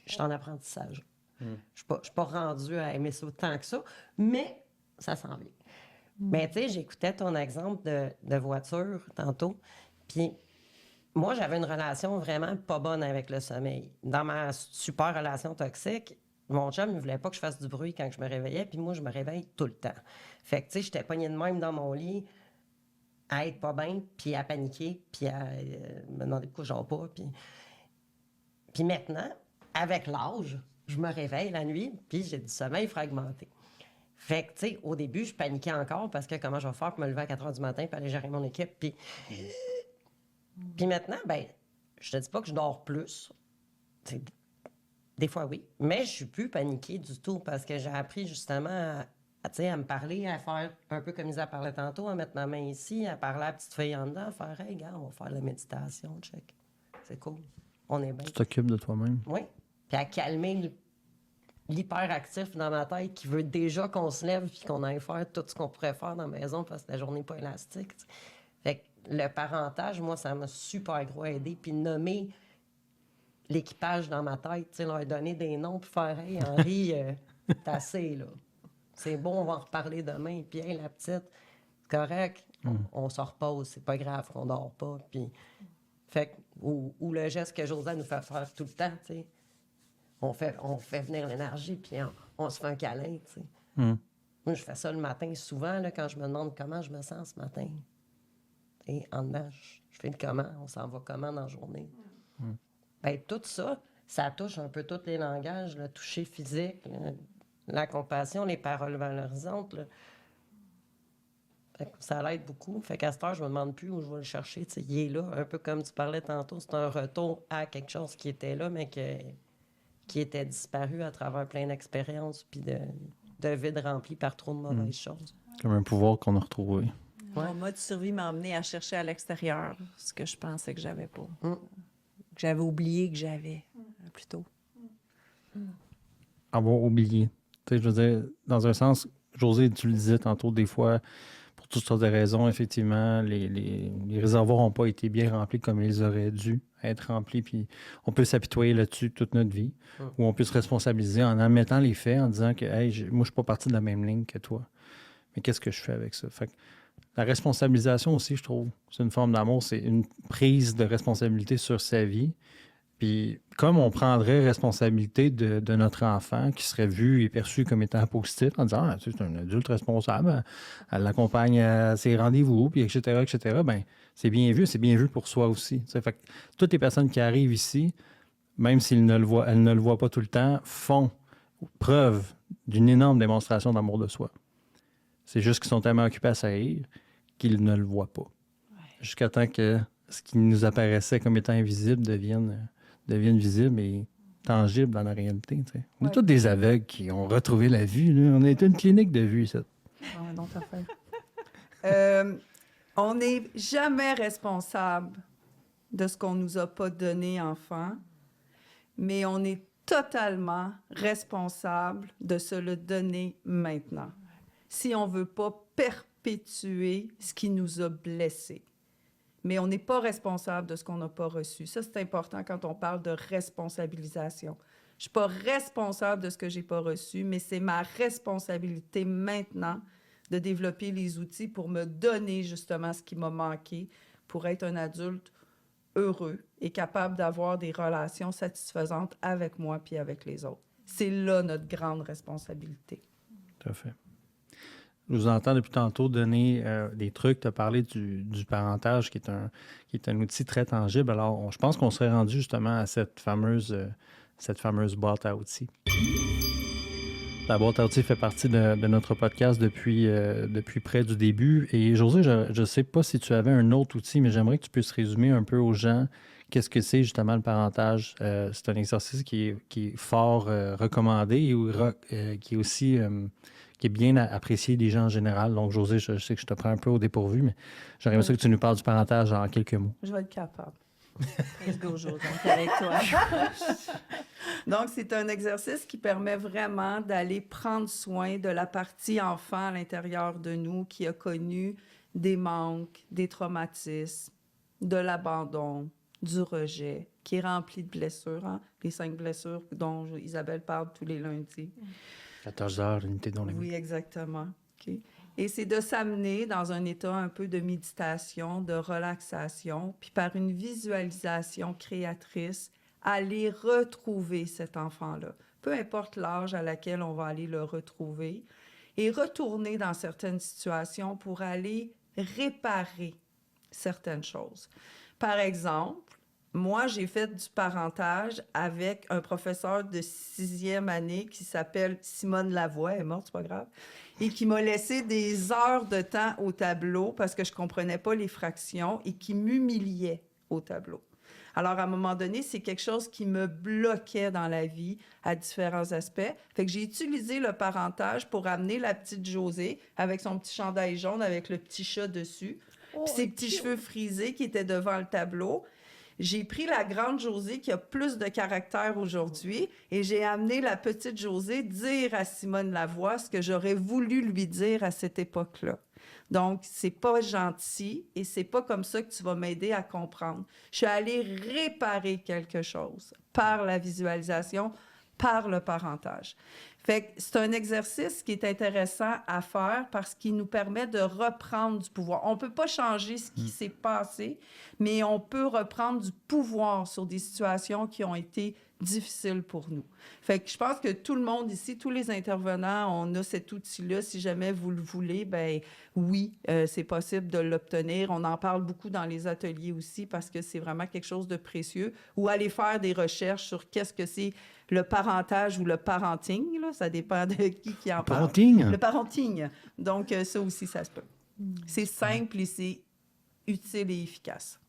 suis en apprentissage. Je suis pas rendue à aimer ça autant que ça, mais ça s'en vient. Mais tu sais, j'écoutais ton exemple de voiture tantôt, puis moi, j'avais une relation vraiment pas bonne avec le sommeil. Dans ma super relation toxique, mon chum ne voulait pas que je fasse du bruit quand je me réveillais, puis moi, je me réveille tout le temps. Fait que, tu sais, j'étais pognée de même dans mon lit, à être pas bien, puis à paniquer, puis à me demander pourquoi je dors pas. Puis maintenant, avec l'âge, je me réveille la nuit, puis j'ai du sommeil fragmenté. Fait que, tu sais, au début, je paniquais encore parce que comment je vais faire pour me lever à 4 h du matin puis aller gérer mon équipe. Puis maintenant, ben, je te dis pas que je dors plus. T'sais, des fois, oui. Mais je suis plus paniquée du tout parce que j'ai appris justement à me parler, à faire un peu comme Isa parlait tantôt, à mettre ma main ici, à parler à la petite fille en dedans, à faire « Hey, gars, on va faire de la méditation, check. » C'est cool. On est bien. Tu t'occupes de toi-même. Oui. Puis à calmer l'hyperactif dans ma tête qui veut déjà qu'on se lève puis qu'on aille faire tout ce qu'on pourrait faire dans la maison parce que la journée n'est pas élastique. T'sais. Fait que le parentage, moi, ça m'a super gros aidé. Puis nommer l'équipage dans ma tête, leur donner des noms puis faire « Hey, Henri, t'as assez, là. C'est bon, on va en reparler demain. Puis, hey, la petite, c'est correct, on se repose, c'est pas grave qu'on dort pas. » Puis, fait que, ou le geste que Josiane nous fait faire tout le temps, tu sais. On fait venir l'énergie, puis on se fait un câlin, tu sais. Moi, je fais ça le matin souvent, là, quand je me demande comment je me sens ce matin. Et en dedans, je fais le comment, on s'en va comment dans la journée. Bien, tout ça, ça touche un peu tous les langages, le toucher physique, la compassion, les paroles valorisantes. Là. Fait que ça l'aide beaucoup. Fait qu'à cette heure, je me demande plus où je vais le chercher. T'sais, il est là, un peu comme tu parlais tantôt. C'est un retour à quelque chose qui était là, mais qui était disparu à travers plein d'expériences puis de vides remplis par trop de mauvaises choses. Comme un pouvoir qu'on a retrouvé. Mon mode survie m'a amené à chercher à l'extérieur ce que je pensais que j'avais pas. Que j'avais oublié que j'avais plus tôt. Avoir oublié. Tu sais, je veux dire, dans un sens, José, tu le disais tantôt, des fois, pour toutes sortes de raisons, effectivement, les réservoirs n'ont pas été bien remplis comme ils auraient dû être remplis. Puis on peut s'apitoyer là-dessus toute notre vie, ou on peut se responsabiliser en admettant les faits, en disant que hey, moi, je ne suis pas parti de la même ligne que toi. Mais qu'est-ce que je fais avec ça? Fait que la responsabilisation aussi, je trouve, c'est une forme d'amour, c'est une prise de responsabilité sur sa vie. Puis, comme on prendrait responsabilité de notre enfant qui serait vu et perçu comme étant positif en disant ah, tu sais, c'est un adulte responsable, elle l'accompagne à ses rendez-vous, puis etc., bien, c'est bien vu pour soi aussi. T'sais. Fait que toutes les personnes qui arrivent ici, même s'ils ne le voient, elles ne le voient pas tout le temps, font preuve d'une énorme démonstration d'amour de soi. C'est juste qu'ils sont tellement occupés à s'haïr qu'ils ne le voient pas. Ouais. Jusqu'à temps que ce qui nous apparaissait comme étant invisible devienne visible et tangible dans la réalité. T'sais. On est tous des aveugles qui ont retrouvé la vue. Là. On est une clinique de vue, ça. On n'est jamais responsable de ce qu'on nous a pas donné enfant, mais on est totalement responsable de se le donner maintenant. Si on veut pas perpétuer ce qui nous a blessés. Mais on n'est pas responsable de ce qu'on n'a pas reçu. Ça, c'est important quand on parle de responsabilisation. Je ne suis pas responsable de ce que je n'ai pas reçu, mais c'est ma responsabilité maintenant de développer les outils pour me donner justement ce qui m'a manqué pour être un adulte heureux et capable d'avoir des relations satisfaisantes avec moi puis avec les autres. C'est là notre grande responsabilité. Tout à fait. Je vous entends depuis tantôt donner des trucs. Tu as parlé du parentage qui est un outil très tangible. Alors, je pense qu'on serait rendu justement à cette fameuse boîte à outils. La boîte à outils fait partie de notre podcast depuis près du début. Et José, je ne sais pas si tu avais un autre outil, mais j'aimerais que tu puisses résumer un peu aux gens qu'est-ce que c'est justement le parentage. C'est un exercice qui est fort recommandé et qui est aussi... qui est bien apprécié des gens en général. Donc, José, je sais que je te prends un peu au dépourvu, mais j'aimerais ça que tu nous parles du parentage en quelques mots. Je vais être capable. Let's go, José, avec toi. Donc, c'est un exercice qui permet vraiment d'aller prendre soin de la partie enfant à l'intérieur de nous qui a connu des manques, des traumatismes, de l'abandon, du rejet, qui est rempli de blessures, hein? Les 5 blessures dont Isabelle parle tous les lundis. 14 heures, l'unité dont les... Oui, exactement. Okay. Et c'est de s'amener dans un état un peu de méditation, de relaxation, puis par une visualisation créatrice, aller retrouver cet enfant-là. Peu importe l'âge à laquelle on va aller le retrouver, et retourner dans certaines situations pour aller réparer certaines choses. Par exemple, moi, j'ai fait du parentage avec un professeur de 6e année qui s'appelle Simone Lavoie, elle est morte, c'est pas grave, et qui m'a laissé des heures de temps au tableau parce que je comprenais pas les fractions et qui m'humiliait au tableau. Alors, à un moment donné, c'est quelque chose qui me bloquait dans la vie à différents aspects. Fait que j'ai utilisé le parentage pour amener la petite Josée avec son petit chandail jaune avec le petit chat dessus, puis ses petits cheveux frisés qui étaient devant le tableau. J'ai pris la grande Josée qui a plus de caractère aujourd'hui et j'ai amené la petite Josée dire à Simone Lavoie ce que j'aurais voulu lui dire à cette époque-là. Donc, c'est pas gentil et c'est pas comme ça que tu vas m'aider à comprendre. Je suis allée réparer quelque chose par la visualisation, par le parentage. Fait que c'est un exercice qui est intéressant à faire parce qu'il nous permet de reprendre du pouvoir. On peut pas changer ce qui s'est passé, mais on peut reprendre du pouvoir sur des situations qui ont été difficiles pour nous. Fait que je pense que tout le monde ici, tous les intervenants, on a cet outil-là. Si jamais vous le voulez, ben oui, c'est possible de l'obtenir. On en parle beaucoup dans les ateliers aussi parce que c'est vraiment quelque chose de précieux. Ou aller faire des recherches sur qu'est-ce que c'est le parentage ou le parenting, là, ça dépend de qui en parle. Parenting? Le parenting. Donc, ça aussi, ça se peut. C'est simple et c'est utile et efficace.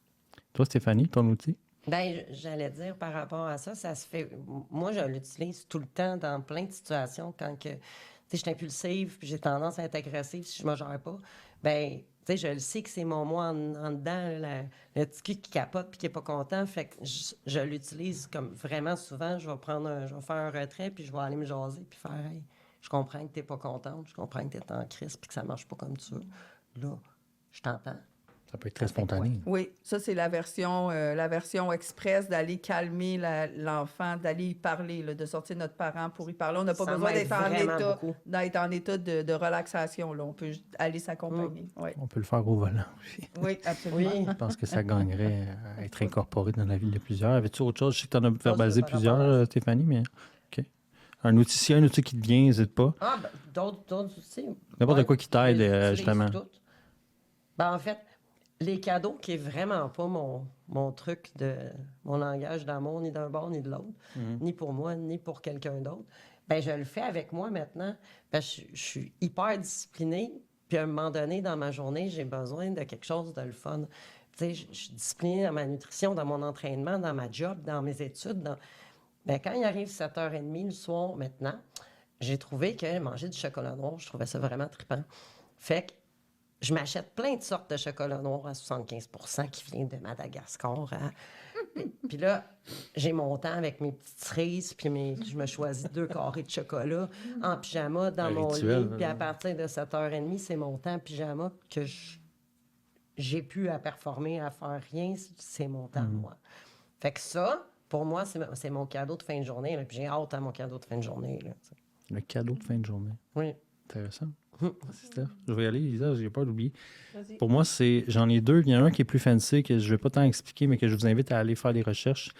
Toi, Stéphanie, ton outil? Bien, j'allais dire par rapport à ça, ça se fait. Moi, je l'utilise tout le temps dans plein de situations quand que, tu sais, je suis impulsive puis j'ai tendance à être agressive si je ne me gère pas. Bien, tu sais, je le sais que c'est mon moi en dedans, le petit cul qui capote puis qui n'est pas content. Fait que je l'utilise comme vraiment souvent. Je vais faire un retrait puis je vais aller me jaser puis faire hey, je comprends que tu n'es pas contente, je comprends que tu es en crise puis que ça ne marche pas comme tu veux. Là, je t'entends. Ça peut être très spontané. Oui, ça, c'est la version express d'aller calmer l'enfant, d'aller y parler, là, de sortir notre parent pour y parler. On n'a pas Ça besoin m'aide vraiment beaucoup. d'être en état de relaxation. Là. On peut juste aller s'accompagner. Oui. On peut le faire au volant aussi. Oui, absolument. Oui. Je pense que ça gagnerait à être incorporé dans la vie de plusieurs. Avais-tu autre chose? Je sais que tu en as verbalisé par rapport à plusieurs, Stéphanie, mais OK. Un outil, s'il y a un outil qui te vient, n'hésite pas. Ah, ben, d'autres outils. N'importe quoi qui t'aide, je les utilise justement. toutes. Ben, en fait, les cadeaux, qui est vraiment pas mon truc mon langage d'amour, ni d'un bord, ni de l'autre, ni pour moi, ni pour quelqu'un d'autre, ben je le fais avec moi maintenant. Parce que je suis hyper disciplinée, puis à un moment donné, dans ma journée, j'ai besoin de quelque chose de le fun. Tu sais, je suis disciplinée dans ma nutrition, dans mon entraînement, dans ma job, dans mes études. Ben, quand il arrive 7h30 le soir, maintenant, j'ai trouvé que manger du chocolat noir, je trouvais ça vraiment trippant. Fait que je m'achète plein de sortes de chocolat noir à 75 % qui vient de Madagascar. Puis là, j'ai mon temps avec mes petites cerises, puis je me choisis 2 carrés de chocolat en pyjama dans mon lit. Puis à partir de 7h30, c'est mon temps en pyjama que j'ai pu à performer, à faire rien. C'est mon temps, moi. Fait que ça, pour moi, c'est mon cadeau de fin de journée. Là, puis j'ai hâte à mon cadeau de fin de journée. Là, Le cadeau de fin de journée. oui. Intéressant. Merci, Steph. Je vais y aller, Lisa, j'ai pas d'oublier. Vas-y. Pour moi, j'en ai 2. Il y en a un qui est plus fancy, que je ne vais pas tant expliquer, mais que je vous invite à aller faire des recherches.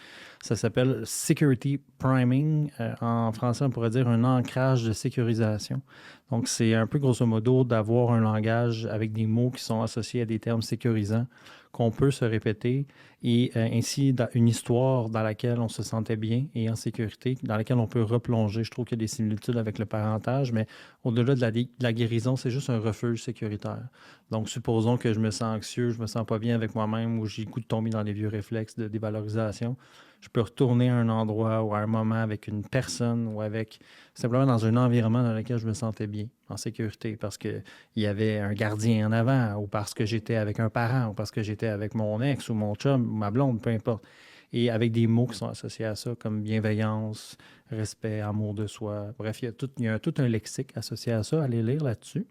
Ça s'appelle Security Priming. En français, on pourrait dire un ancrage de sécurisation. Donc, c'est un peu grosso modo d'avoir un langage avec des mots qui sont associés à des termes sécurisants qu'on peut se répéter et ainsi une histoire dans laquelle on se sentait bien et en sécurité, dans laquelle on peut replonger. Je trouve qu'il y a des similitudes avec le parentage, mais au-delà de la guérison, c'est juste un refuge sécuritaire. Donc, supposons que je me sens anxieux, je me sens pas bien avec moi-même ou j'ai le goût de tomber dans les vieux réflexes de dévalorisation. Je peux retourner à un endroit ou à un moment avec une personne ou avec simplement dans un environnement dans lequel je me sentais bien, en sécurité, parce qu'il y avait un gardien en avant ou parce que j'étais avec un parent ou parce que j'étais avec mon ex ou mon chum ou ma blonde, peu importe. Et avec des mots qui sont associés à ça, comme bienveillance, respect, amour de soi. Bref, il y a tout un lexique associé à ça. Allez lire là-dessus.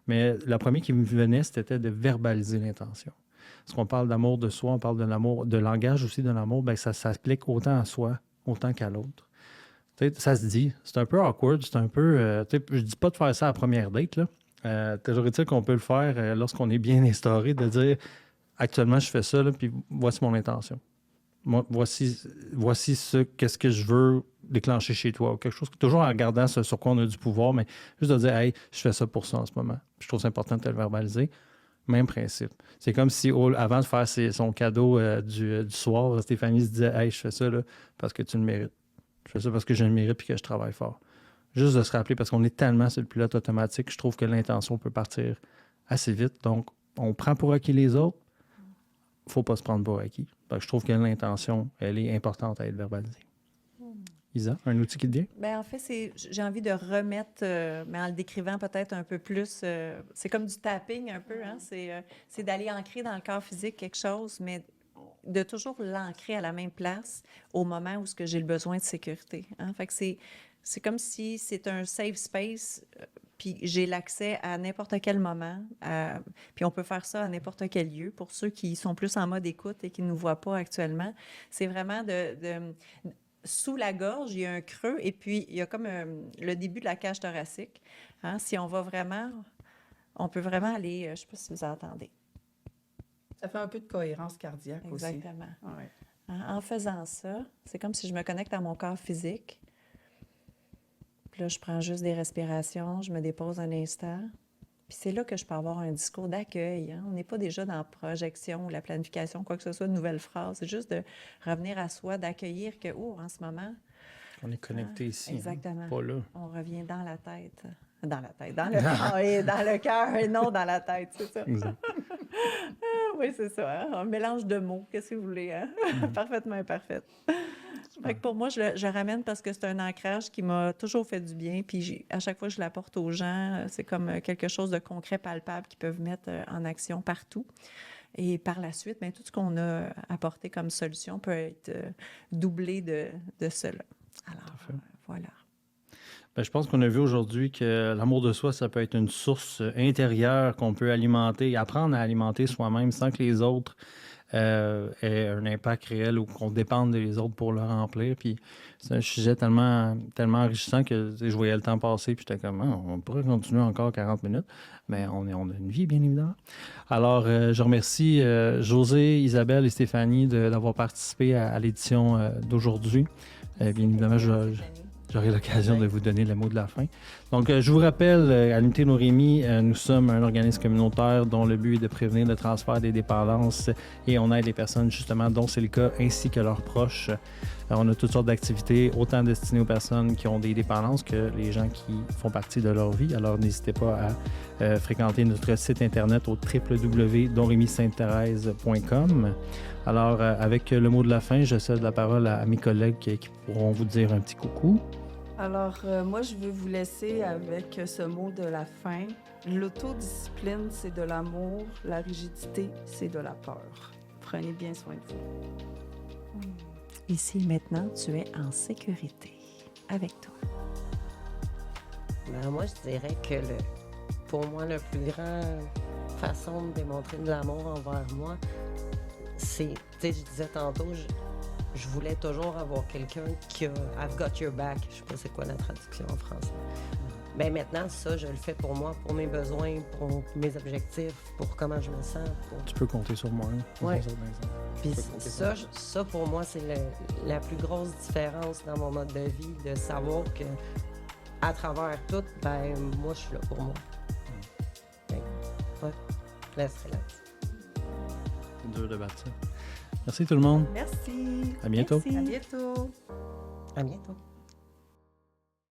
Mais le premier qui me venait, c'était de verbaliser l'intention. Parce qu'on parle d'amour de soi, on parle de l'amour, de langage aussi de l'amour, bien, ça s'applique autant à soi, autant qu'à l'autre. Tu sais, ça se dit. C'est un peu awkward, c'est un peu... je dis pas de faire ça à la première date, là. Toujours est-il qu'on peut le faire lorsqu'on est bien instauré, de dire actuellement, je fais ça, là, puis voici mon intention. Voici qu'est-ce que je veux déclencher chez toi, ou quelque chose, toujours en regardant ce sur quoi on a du pouvoir, mais juste de dire, hey, je fais ça pour ça en ce moment. Puis je trouve ça important de te le verbaliser. Même principe. C'est comme si, avant de faire son cadeau du soir, Stéphanie se disait, hey, je fais ça là, parce que tu le mérites. Je fais ça parce que je le mérite puis que je travaille fort. Juste de se rappeler, parce qu'on est tellement sur le pilote automatique, je trouve que l'intention peut partir assez vite. Donc, on prend pour acquis les autres. Il ne faut pas se prendre pour acquis. Donc, je trouve que l'intention, elle est importante à être verbalisée. Isa, un outil qui te vient? Bien, en fait, j'ai envie de remettre, mais en le décrivant peut-être un peu plus, c'est comme du tapping un peu, hein? C'est d'aller ancrer dans le corps physique quelque chose, mais de toujours l'ancrer à la même place au moment où j'ai le besoin de sécurité. Hein? Fait que c'est comme si c'est un safe space, puis j'ai l'accès à n'importe quel moment. Puis on peut faire ça à n'importe quel lieu. Pour ceux qui sont plus en mode écoute et qui ne nous voient pas actuellement, c'est vraiment sous la gorge, il y a un creux et puis il y a comme le début de la cage thoracique. Hein? Si on va vraiment, on peut vraiment aller, je ne sais pas si vous entendez. Ça fait un peu de cohérence cardiaque aussi. Exactement. Ouais. En faisant ça, c'est comme si je me connecte à mon corps physique. Puis là, je prends juste des respirations, je me dépose un instant. Puis c'est là que je peux avoir un discours d'accueil. Hein? On n'est pas déjà dans la projection ou la planification, quoi que ce soit, de nouvelles phrases. C'est juste de revenir à soi, d'accueillir que, en ce moment... On est connecté ici. Exactement. Hein? Pas là. On revient dans la tête. Dans le corps et dans le cœur et non dans la tête, c'est ça. Exact. Oui, c'est ça. Hein? Un mélange de mots, qu'est-ce que vous voulez. Hein? Parfaitement imparfaite. Fait que pour moi, je ramène parce que c'est un ancrage qui m'a toujours fait du bien. Puis à chaque fois que je l'apporte aux gens, c'est comme quelque chose de concret, palpable qu'ils peuvent mettre en action partout. Et par la suite, bien, tout ce qu'on a apporté comme solution peut être doublé de cela. Alors, voilà. Bien, je pense qu'on a vu aujourd'hui que l'amour de soi, ça peut être une source intérieure qu'on peut alimenter, apprendre à alimenter soi-même sans que les autres aient un impact réel ou qu'on dépende des autres pour le remplir. Puis c'est un sujet tellement enrichissant que je voyais le temps passer puis j'étais comme, on pourrait continuer encore 40 minutes, mais on a une vie, bien évidemment. Alors, je remercie Josée, Isabelle et Stéphanie d'avoir participé à l'édition d'aujourd'hui. Bien évidemment, j'aurai l'occasion de vous donner le mot de la fin. Donc, je vous rappelle, à l'unité Norémie, nous sommes un organisme communautaire dont le but est de prévenir le transfert des dépendances et on aide les personnes, justement, dont c'est le cas, ainsi que leurs proches. On a toutes sortes d'activités, autant destinées aux personnes qui ont des dépendances que les gens qui font partie de leur vie. Alors, n'hésitez pas à fréquenter notre site Internet au www.donremysainte-thérèse.com. Alors, avec le mot de la fin, je cède la parole à mes collègues qui pourront vous dire un petit coucou. Alors, moi, je veux vous laisser avec ce mot de la fin. L'autodiscipline, c'est de l'amour. La rigidité, c'est de la peur. Prenez bien soin de vous. Ici, maintenant, tu es en sécurité. Avec toi. Ben, moi, je dirais que pour moi, la plus grande façon de démontrer de l'amour envers moi, c'est, tu sais, je disais tantôt, je voulais toujours avoir quelqu'un qui a « I've got your back ». Je sais pas c'est quoi la traduction en français. Mais maintenant, ça, je le fais pour moi, pour mes besoins, pour mes objectifs, pour comment je me sens. Tu peux compter sur moi. Oui. Puis ça, pour moi, c'est la plus grosse différence dans mon mode de vie, de savoir que à travers tout, ben moi, je suis là pour moi. Ouais, je laisserai là-dessus. C'est dur de battre ça. Merci tout le monde. Merci. À bientôt. Merci. À bientôt. À bientôt.